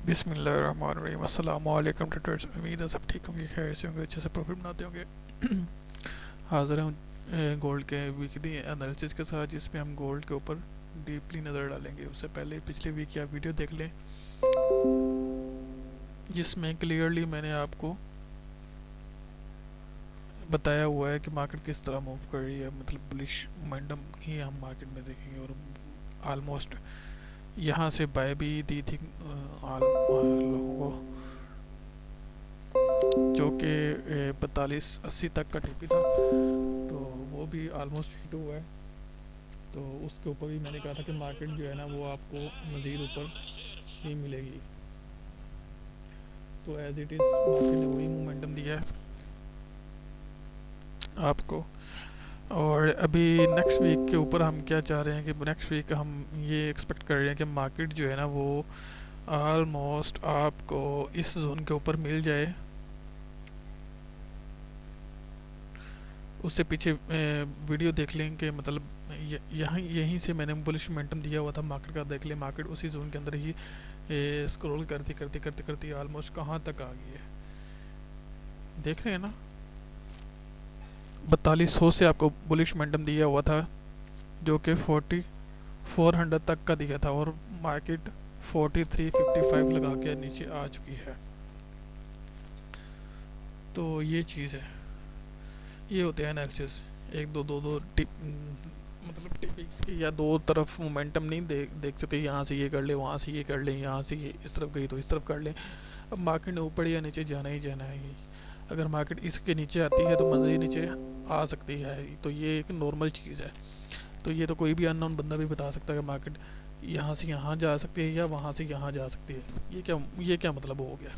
बिस्मिल्लाहिर्रहमानिर्रहीम। अस्सलाम वालेकुम ट्रेडर्स। उम्मीद है सब ठीक होंगे, खैर से होंगे, अच्छे से प्रॉफिट बनाते होंगे। हाजिर हम गोल्ड के वीकली एनालिसिस के साथ, जिसमें हम गोल्ड के ऊपर डीपली नज़र डालेंगे। उससे पहले पिछले वीक की आप वीडियो देख लें, जिसमें क्लियरली मैंने आपको बताया हुआ है कि मार्केट किस तरह मूव कर रही है। मतलब बुलिश मोमेंटम ही हम मार्केट में देखेंगे, और आलमोस्ट यहाँ से बाय भी दी थी लोगों को, जो कि 45-80 तक का टीपी था, तो वो भी आलमोस्ट हिट हुआ है। तो उसके ऊपर भी मैंने कहा था कि मार्केट जो है ना वो आपको मज़ीद ऊपर ही मिलेगी। तो एज इट इज़ मार्केट ने वही मोमेंटम दिया है आपको। और अभी नेक्स्ट वीक के ऊपर हम क्या चाह रहे हैं कि नेक्स्ट वीक हम ये एक्सपेक्ट कर रहे हैं कि मार्केट जो है ना वो आलमोस्ट आपको इस जोन के ऊपर मिल जाए। उससे पीछे वीडियो देख लें कि मतलब यहाँ यहीं से मैंने बुलिश मोमेंटम दिया हुआ था मार्केट का। देख लें मार्केट उसी जोन के अंदर ही स्क्रॉल करते करते करते करते ऑलमोस्ट कहाँ तक आ गई है, देख रहे हैं ना। 4200 से आपको बुलिश मोमेंटम दिया हुआ था, जो कि 4400 तक का दिया था, और मार्केट 4355 लगा के नीचे आ चुकी है। तो ये चीज़ है, ये होते हैं एनालिसिस। एक दो दो दो टिप, मतलब टिपिक्स की या दो तरफ मोमेंटम नहीं देख सकते। यहाँ से ये कर ले, वहाँ से ये कर ले, यहाँ से ये इस तरफ गई तो इस तरफ कर ले। अब मार्केट ने ऊपर या नीचे जाना ही जाना है। अगर मार्केट इसके नीचे आती है तो मज़े नीचे आ सकती है, तो ये एक नॉर्मल चीज़ है। तो ये तो कोई भी अननोन बंदा भी बता सकता है कि मार्केट यहाँ से यहाँ जा सकती है या वहाँ से यहाँ जा सकती है। ये क्या मतलब हो गया।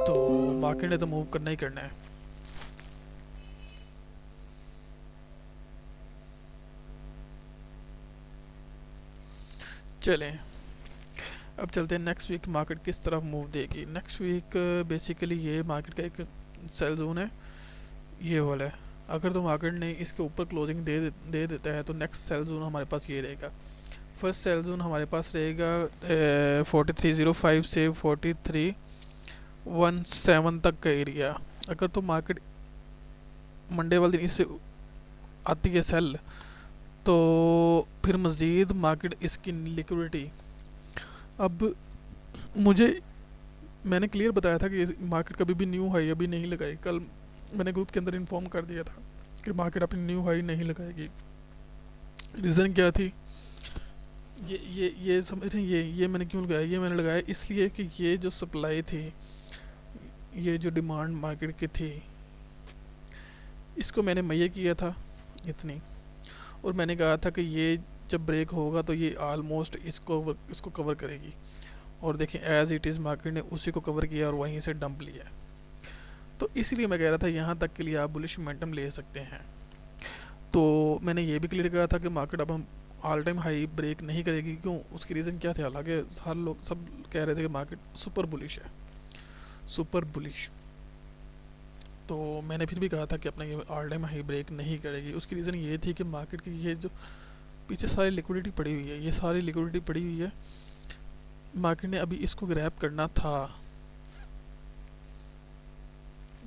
तो मार्केट ने तो मूव करना ही करना है। चलें, अब चलते हैं नेक्स्ट वीक मार्केट किस तरफ मूव देगी। नेक्स्ट वीक बेसिकली ये मार्केट का एक सेल जोन है, ये वाला है। अगर तो मार्केट ने इसके ऊपर क्लोजिंग दे देता है तो नेक्स्ट सेल जोन हमारे पास ये रहेगा। फर्स्ट सेल जोन हमारे पास रहेगा 4305 से 4317 तक का एरिया। अगर तो मार्केट मंडे वाले दिन इससे आती है सेल, तो फिर मज़ीद मार्केट इसकी लिक्विडिटी, अब मुझे मैंने क्लियर बताया था कि मार्केट कभी भी न्यू हाई अभी नहीं लगाई। कल मैंने ग्रुप के अंदर इन्फॉर्म कर दिया था कि मार्केट अपनी न्यू हाई नहीं लगाएगी। रीज़न क्या थी, ये समझ रहे हैं। ये मैंने क्यों लगाया, ये मैंने लगाया इसलिए कि ये जो सप्लाई थी, ये जो डिमांड मार्केट की थी, इसको मैंने मुहैया किया था इतनी, और मैंने कहा था कि ये जब ब्रेक होगा तो ये आलमोस्ट इसको कवर करेगी। और देखें एज इट इज़ मार्केट ने उसी को कवर किया और वहीं से डंप लिया। तो इसलिए मैं कह रहा था यहाँ तक के लिए आप बुलिश मोमेंटम ले सकते हैं। तो मैंने ये भी क्लियर करा था कि मार्केट अब हम ऑल टाइम हाई ब्रेक नहीं करेगी। क्यों, उसकी रीज़न क्या थे, हालांकि हर लोग सब कह रहे थे कि मार्केट सुपर बुलिश है, सुपर बुलिश। तो मैंने फिर भी कहा था कि अपना ये ऑल टाइम हाई ब्रेक नहीं करेगी। उसकी रीज़न ये थी कि मार्केट की ये जो पीछे सारी लिक्विडिटी पड़ी हुई है, ये सारी लिक्विडिटी पड़ी हुई है, मार्केट ने अभी इसको ग्रैब करना था।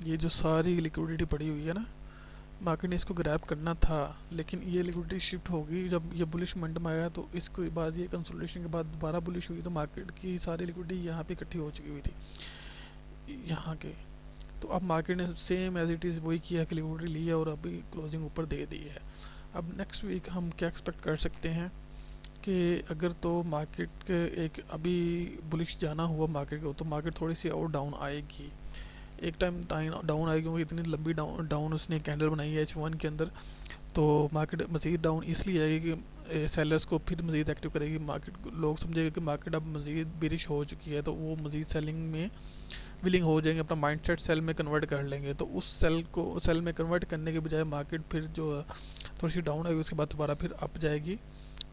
ये जो सारी लिक्विडिटी पड़ी हुई है ना, मार्केट ने इसको ग्रैब करना था, लेकिन ये लिक्विडिटी शिफ्ट होगी। जब ये बुलिश मोमेंटम आया तो इसके बाद ये कंसोलिडेशन के बाद दोबारा बुलिश हुई, तो मार्केट की सारी लिक्विडिटी यहाँ पे इकट्ठी हो चुकी हुई थी यहाँ के। तो अब मार्केट ने सेम एज इट इज़ वही किया कि लिक्विडिटी ली है और अभी क्लोजिंग ऊपर दे दी है। अब नेक्स्ट वीक हम क्या एक्सपेक्ट कर सकते हैं कि अगर तो मार्केट के एक अभी बुलिश जाना हुआ मार्केट को, तो मार्केट थोड़ी सी और डाउन आएगी। एक टाइम डाउन आएगी, क्योंकि इतनी लंबी डाउन उसने कैंडल बनाई है H1 के अंदर। तो मार्केट मज़ीद डाउन इसलिए आएगी कि सेलर्स को फिर मज़ीद एक्टिव करेगी। मार्केट लोग समझेगा कि मार्केट अब मज़ीद बेरिश हो चुकी है, तो वो मज़ीद सेलिंग में विलिंग हो जाएंगे, अपना माइंडसेट सेल में कन्वर्ट कर लेंगे। तो उस सेल में कन्वर्ट करने के बजाय मार्केट फिर जो थोड़ी सी डाउन आएगी, उसके बाद दोबारा फिर अप जाएगी,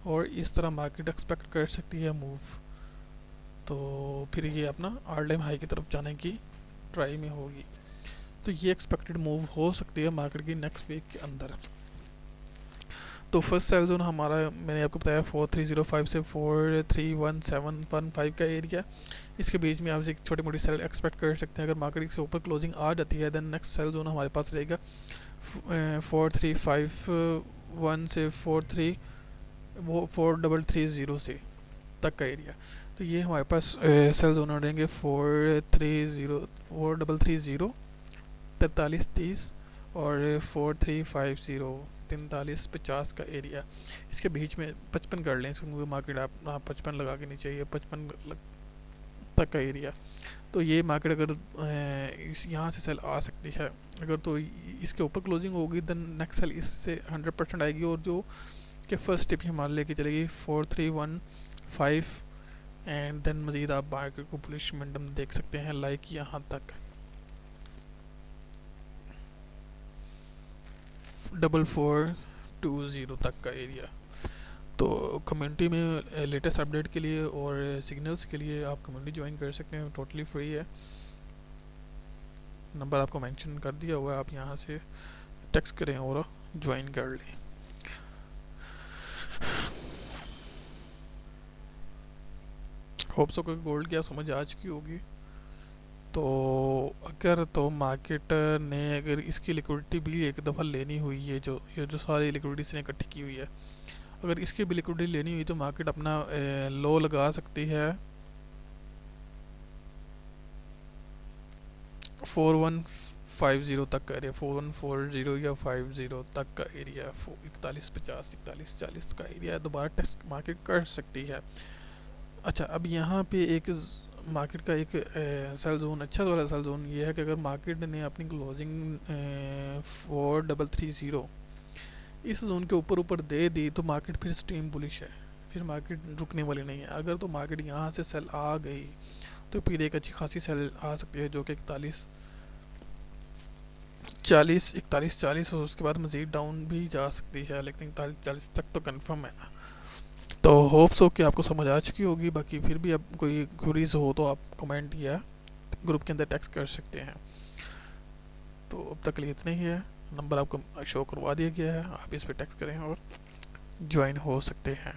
और इस तरह मार्केट एक्सपेक्ट कर सकती है मूव। तो फिर ये अपना ऑल टाइम हाई की तरफ जाने की ट्राई में होगी। तो ये एक्सपेक्टेड मूव हो सकती है मार्केट की नेक्स्ट वीक के अंदर। तो फर्स्ट सेल जोन हमारा मैंने आपको बताया 4305 से 431715 का एरिया। इसके बीच में आप एक छोटी मोटी सेल एक्सपेक्ट कर सकते हैं। अगर मार्केट से ऊपर क्लोजिंग आ जाती है देन नेक्स्ट सेल जोन हमारे पास रहेगा 4351 से 4330 से तक का एरिया। तो ये हमारे पास सेल जोन रहेंगे 4330 4330 और 4350 4350 का एरिया। इसके बीच में 55 कर लें इसको, मार्केट आप 55 लगा के नहीं चाहिए, 55 तक का एरिया। तो ये मार्केट अगर इस यहाँ से सेल आ सकती है, अगर तो इसके ऊपर क्लोजिंग होगी देन नेक्स्ट सेल इससे 100% आएगी, और जो कि फर्स्ट टिप हमारे लेके चलेगी 4315 एंड देन मज़ीद आप मार्केट को बुलिश मोमेंटम देख सकते हैं लाइक यहाँ तक 4420 तक का एरिया। तो कम्युनिटी में लेटेस्ट अपडेट के लिए और सिग्नल्स के लिए आप कम्युनिटी ज्वाइन कर सकते हैं, टोटली फ्री है। नंबर आपको मेंशन कर दिया हुआ है, आप यहाँ से टेक्स्ट करें और ज्वाइन कर लें। होप सो कि गोल्ड की आप समझ आ चुकी होगी। तो अगर तो मार्केट ने अगर इसकी लिक्विडिटी भी एक दफ़ा लेनी हुई है, जो ये जो सारी लिक्विडिटी इसने इकट्ठी की हुई है, अगर इसकी भी लिक्विडिटी लेनी हुई तो मार्केट अपना लो लगा सकती है 4150 तक का एरिया, 4140 या 50 तक का एरिया, 4150 4140 का एरिया दोबारा टेस्ट मार्केट कर सकती है। अच्छा, अब यहाँ पे एक मार्केट का एक सेल जोन, अच्छा वाला सेल जोन ये है कि अगर मार्केट ने अपनी क्लोजिंग 4330 इस जोन के ऊपर दे दी तो मार्केट फिर स्ट्रीम बुलिश है, फिर मार्केट रुकने वाली नहीं है। अगर तो मार्केट यहाँ से सेल आ गई तो फिर एक अच्छी खासी सेल आ सकती है जो कि 4140 और उसके बाद मज़ीद डाउन भी जा सकती है, लेकिन 4140 तक तो कंफर्म है। तो होप सो कि आपको समझ आ चुकी होगी। बाकी फिर भी अब कोई क्वेरीज हो तो आप कमेंट या ग्रुप के अंदर टेक्स्ट कर सकते हैं। तो अब तक के लिए इतना ही है। नंबर आपको शो करवा दिया गया है, आप इस पर टेक्स्ट करें और ज्वाइन हो सकते हैं।